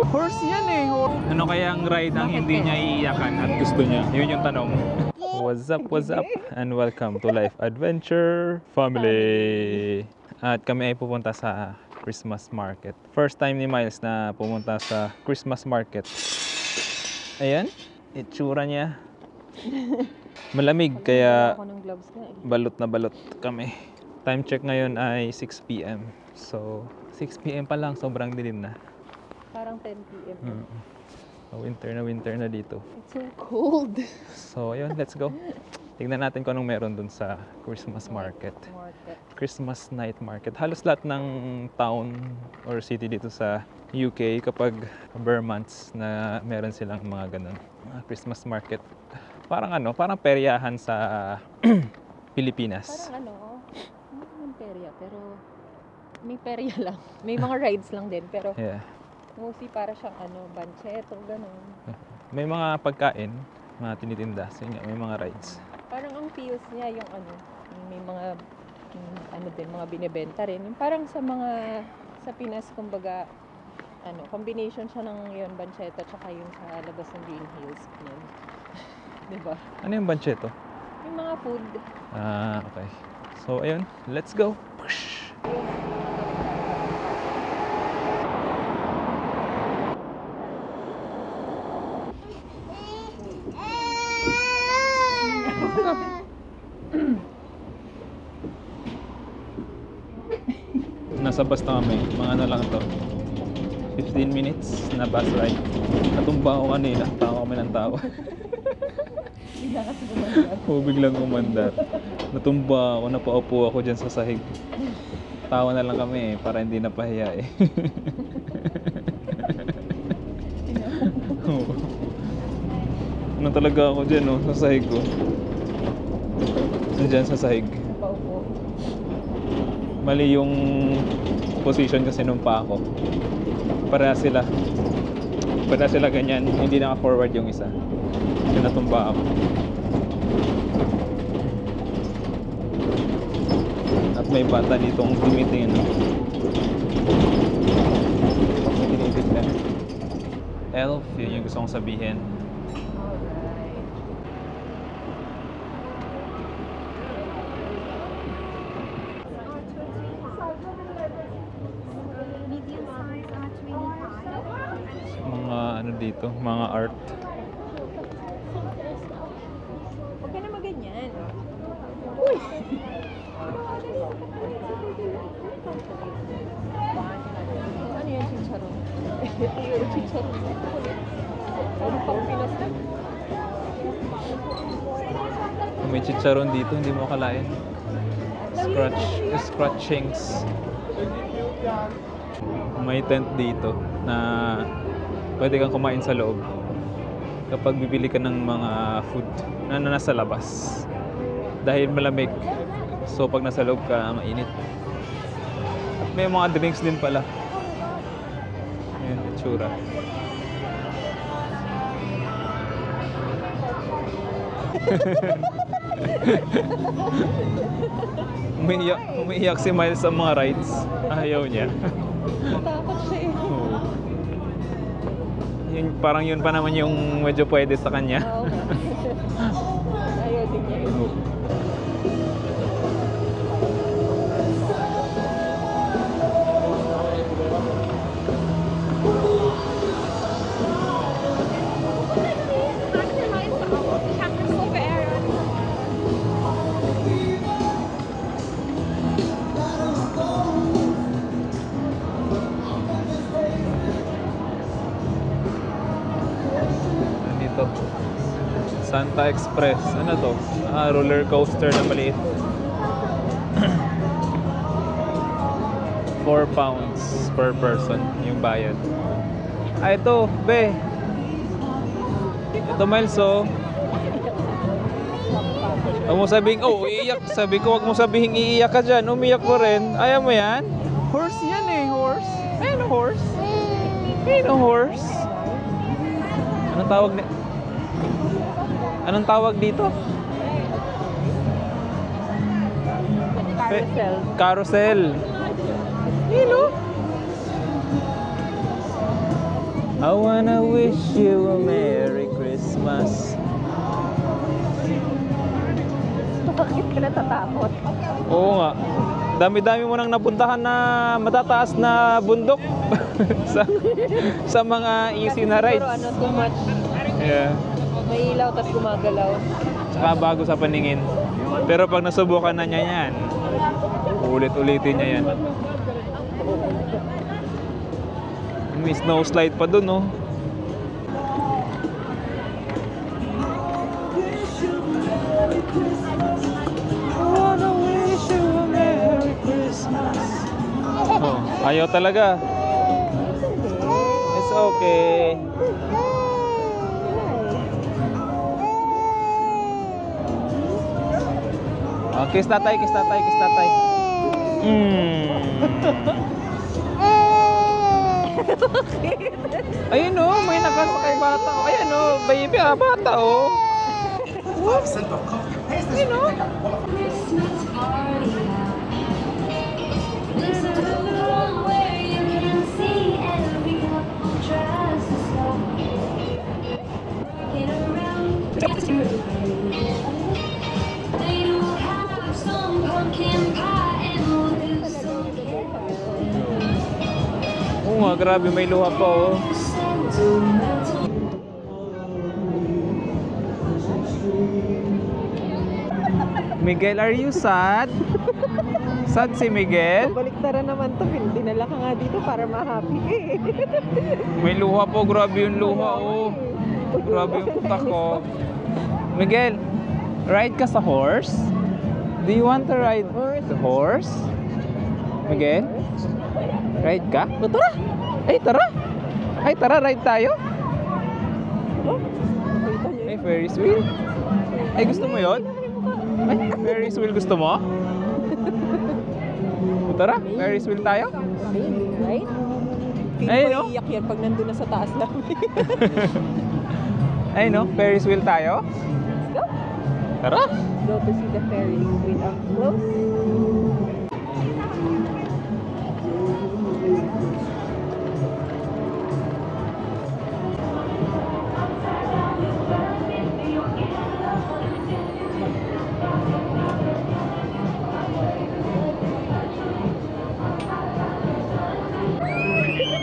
Horse yan eh. Ano kaya ang ride ang hindi niya iiyakan at gusto niya? Yun yung tanong. What's up, and welcome to Life Adventure Family. At kami ay pupunta sa Christmas market. First time ni Miles na pumunta sa Christmas market. Ayan, itsura niya. Malamig kaya balot na balot kami. Time check ngayon ay 6 PM. So, 6 PM pa lang, sobrang dilim na. Parang 10 PM. Winter na dito. It's so cold. So, ayun, let's go. Tignan natin kung anong meron dun sa Christmas market. Christmas night market. Halos lahat ng town or city dito sa UK kapag bare months na meron silang mga ganun. Christmas market. Parang parang peryahan sa Pilipinas. Parang hindi naman perya, pero may perya lang. May mga rides lang din, pero yeah. Mostly para siyang bancheto, gano'n. May mga pagkain, mga tinitinda. So, may mga rides. Parang ang feels niya yung may mga din, mga binebenta rin. Yung parang sa Pinas, kumbaga, combination siya ng yun, bancheto, tsaka yung sa labas ng Green Hills. Yun. Diba? Ano yung bancheto? Yung mga food. Okay. So, ayun. Let's go. Nasa bus na kami. Mga lang to. 15 minutes na bus ride. Natumba ako kanina. Tawa kami ng tawa. Biglang umandar. Natumba ako. Napaupo ako dyan sa sahig. Tawa na lang kami para hindi napahiya eh. Ano talaga ako dyan sa sahig ko. Dyan sa sahig. Mali yung position kasi nung pa ako. Para sila ganyan, hindi naka-forward yung isa. Kaya natumba ako. At may bata ditong tumitingin. Tinitignan. Elf, yun yung gusto kong sabihin. Dito, mga art. Huwag ka na maganyan. Uy! Ano yan, chicharon? Chicharon. Ano pang Pinas na? May chicharon dito, hindi mo akalain. Scratchings. May tent dito na pwede kang kumain sa loob kapag bibili ka ng mga food na nasa labas dahil malamig, so pag nasa loob ka mainit. At may mga drinks din pala. Ayan, itsura. Umiiyak si Miles sa mga rides. Ayaw niya. Natakot siya eh. Parang yun pa naman yung medyo pwede sa kanya. Ayaw din niya yun. Santa Express. Ano to? Roller coaster na maliit. 4 pounds per person yung bayad. Ito, be. Ito, Miles, oh. Huwag mo sabihing, iiyak. Sabi ko, huwag mo sabihing iiyak ka dyan. Umiyak mo rin. Ayaw mo yan? Horse yan eh, horse. Ayun, horse. Ayun, horse. Anong tawag ni... Anong tawag dito? Carousel. Carousel. Hello. I wanna wish you a Merry Christmas. Bakit ka natatakot? Oo nga. Dami-dami mo nang napuntahan na matataas na bundok sa mga easy na rides. Pero ano, too much. Yeah. May ilaw, tas gumagalaw. Tsaka bago sa paningin. Pero pag nasubukan na niya yan, ulit-ulitin niya yan. May snow slide pa dun, oh. Oh, ayaw talaga. It's okay. Oh, kiss tatay, kiss tatay, kiss tatay. Ayun oh, may nakasakay bata. Oh, ayun oh, baby ah, bata oh. Ayun oh. Oo nga, grabe may luha pa oh. Miguel, are you sad? Sad si Miguel? Baliktaran naman to, dinala ka nga dito para ma-happy eh. May luha po, grabe yung luha oh. Grabe yung utak ko. Miguel, ride ka sa horse? Do you want to ride the horse? Miguel? Ride ka? O, tara! Ay, tara! Ay, tara, ride tayo! Ay, Ferris wheel? Ay, gusto mo yon? Ay, Ferris wheel gusto mo? O, tara, Ferris wheel tayo? Right? Ay, no? Iyak yan pag nandun na sa taas namin. Ay, no? Ferris wheel tayo? Let's go! Tara! Go to see the Ferris wheel up close.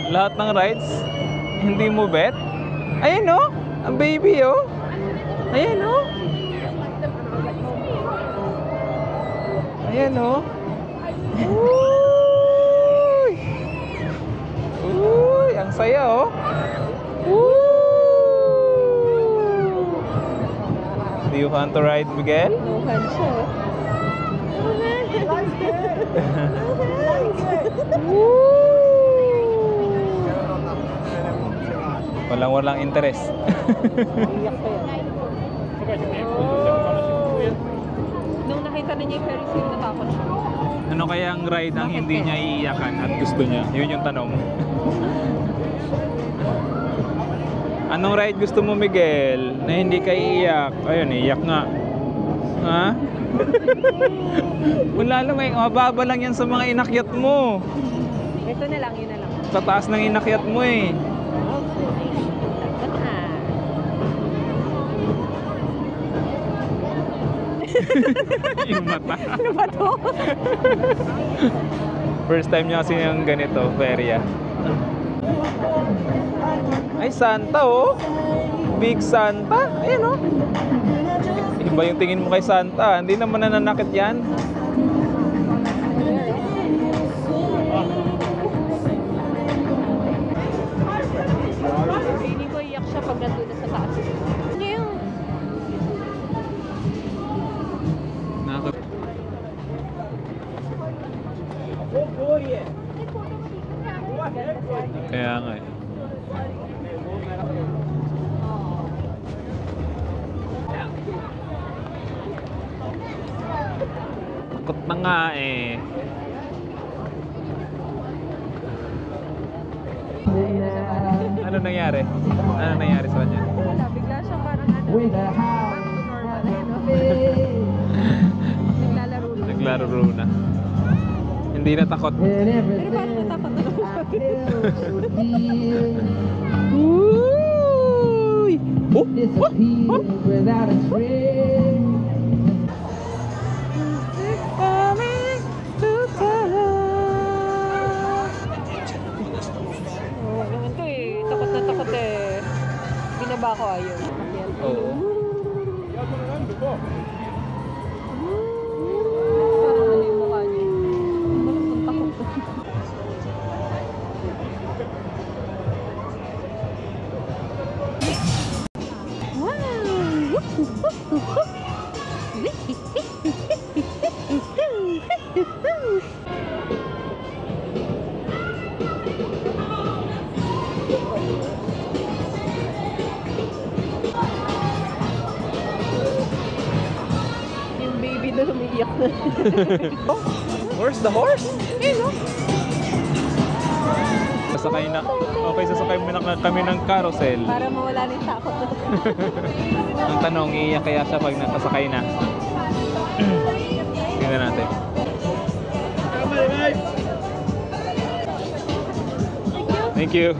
Lahat ng rides, hindi mo bet? Ayan oh, ang baby oh. Ayan oh. Ayan oh. Uy! Uy, ang saya oh. Woo! Do you want to ride, Miguel? No hands siya. Woo! Walang interest. Iyak ka yan. Nung nakita na niya yung Ferris wheel, natakot siya. Ano kaya ang ride ang hindi niya iiyakan at gusto niya? Yun yung tanong. Anong ride gusto mo, Miguel? Na hindi ka iiyak? Ayun, iiyak nga. Ha? Kung lalo may mababa lang yan sa mga inakyat mo. Ito na lang, yun na lang. Sa taas ng inakyat mo eh. Yung mata. Ano ba to? First time niya kasi yung ganito, Feria. Ay, Santa oh. Big Santa. Ayan oh. Iba yung tingin mo kay Santa. Hindi naman nananakit yan. Hindi ko iyak siya pag nandun na sa taas. Ano yung... Kaya nga eh. Takot na nga eh. Ano nangyari? Ano nangyari sa kanya? Wala, bigla siya parang ano. Normal. Ayun, naglalaro na. Naglaro na. Hindi na takot. Pero parang natakot na naman. Uy! Oh! Disappear without a trace. Coming to town. Oh, naman to eh. Takot na takot eh. Binaba ko ayun. Oo. Parang ano yung mukha niya. Parang takot. Yung baby na umiiyak na. Where's the horse? Ayun no? Sasakay na. Okay, sasakay muna kami ng carousel. Para mawala na yung takot na. Ang tanong, iiyak kaya siya pag nakasakay na? Tingnan natin. Thank you.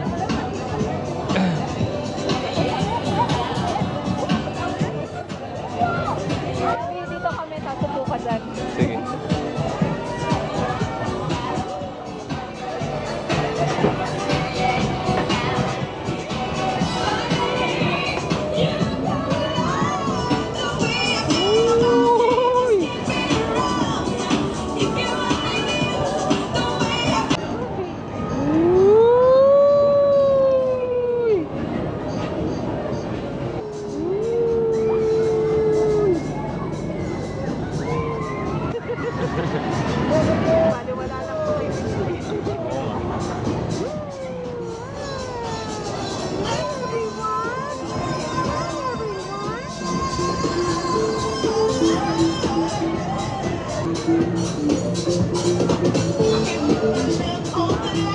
Dito kami, tatupo ka dyan. Sige. Wala lang po kayo.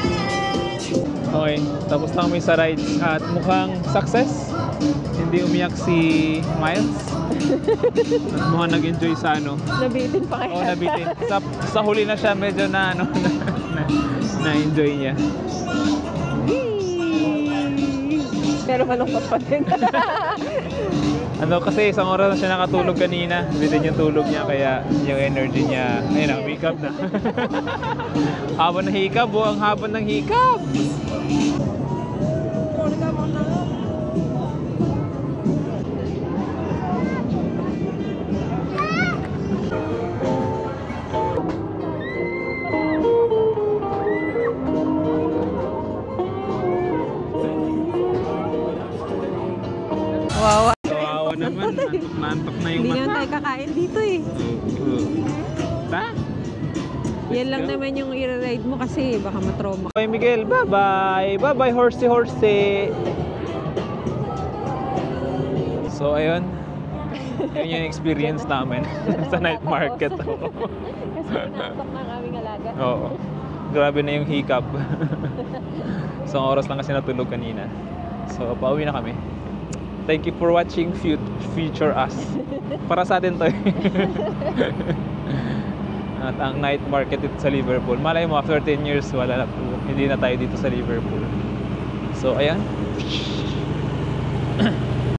Okay, tapos na kami sa ride at mukhang success. Hindi umiyak si Miles. At mukhang nag-enjoy sa ano. Nabitin pa kaya. Oo, nabitin. Sa huli na siya medyo na ano na-enjoy niya. Pero malungkot pa din. Ano kasi isang oras na siya nakatulog kanina. Bitin yung tulog niya kaya yung energy niya. Ayun na, wake up na. Haba ng hikab, ang haba ng hikab. Wow. Kawawa naman, antok na yung Hindi mata. naman tayo kakain dito eh. Ta? Yan lang naman yung i-ride mo kasi baka matrauma. Bye Miguel, bye-bye. Bye-bye horsey horsey. So ayun. Yun yung experience namin sa night market. Kasi inaantok na ang aming alaga. Oo. Grabe na yung hiccup. Isang oras lang kasi natulog kanina. So pauwi na kami. Thank you for watching Future Us. Para sa atin to eh. At ang night market dito sa Liverpool. Malay mo, after 10 years, wala na po. Hindi na tayo dito sa Liverpool. So, ayan.